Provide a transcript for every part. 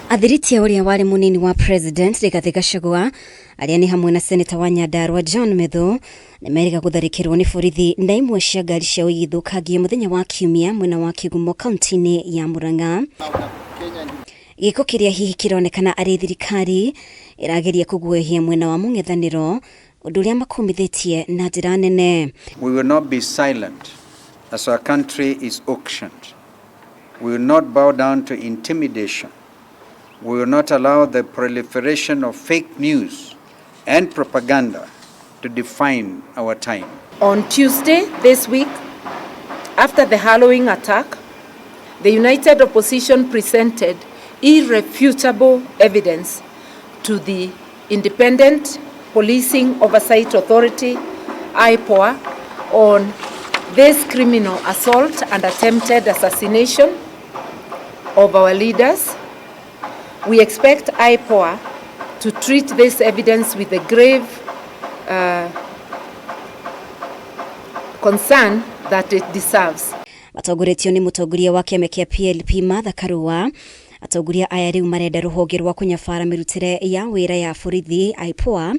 ATHIRITI uria wari munini wa president RIGATHI GACHAGUA aria ni hamwe na senator wa Nyandarua John Medho nimerega gutharikirwo ni borithi na imwe cia ngari cia uyithukangie muthenya wa kiumia mwena wa KIGUMO kaunti-ini ya MURANG'A. Giko kiria hihi kironekana ari thirikari irageria kuguehia mwena wa mungethaniro undu uria makumithitie na njira nene. We will not be silent as our country is auctioned. We will not bow down to intimidation. We will not allow the proliferation of fake news and propaganda to define our time. On Tuesday this week, after the Halloween attack, the United Opposition presented irrefutable evidence to the Independent Policing Oversight Authority, IPOA, on this criminal assault and attempted assassination of our leaders. We expect IPOA to treat this evidence with a grave concern that it deserves. Atongoretio ni mutongoria wa kiama kia PLP matharikiire atongoria aya riu marenda ruhonge rwa kunyabara mirutire ya wira ya borithi IPOA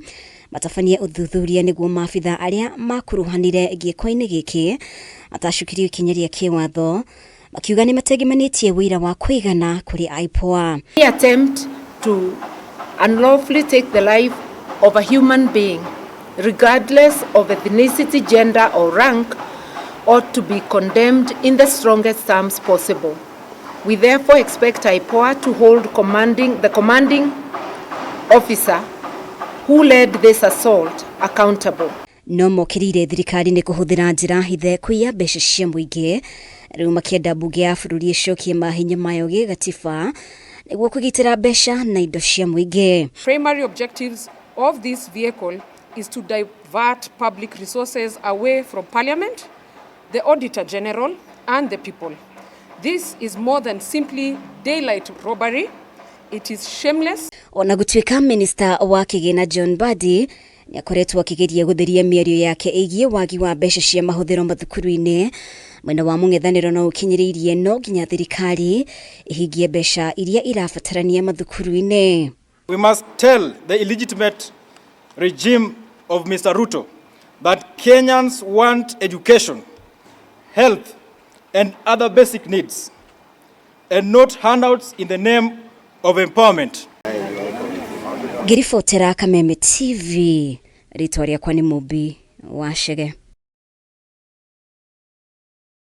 matafanie uthuthuria niguo maabithaa aria makuruhanire gieko-ini giki atashukirio kinyeria kiwatho makiuga ni mategemanitie wira wa kuigana kuri IPOA. The attempt to unlawfully take the life of a human being, regardless of ethnicity, gender or rank, ought to be condemned in the strongest terms possible. We therefore expect IPOA to hold the commanding officer who led this assault accountable. No mokirire thirikari ni kuhuthira njira hithe kuiya mbeca cia muingi riu makienda mbunge ya bururi icokie mahinya mayo gigatiba niguo kugitira mbeca na indo cia muingi. Primary objectives of this vehicle is to divert public resources away from Parliament, the Auditor General and the people. This is more than simply daylight robbery. It is shameless. Ona gutwika minister wa kigina John Badi ni akoretwo akigeria gutheria miario yake igie wagi wa mbeca cia mahuthiro mathukuru-ini mwena wa mungethaniro no ukinyiririe no nginya thirikari ihingie mbeca iria irabatarania mathukuru-ini. We must tell the illegitimate regime of Mr. Ruto that Kenyans want education, health and other basic needs and not handouts in the name of empowerment. Girifotera Kameme TV, ritoria kwa ni Mubi wa Shege.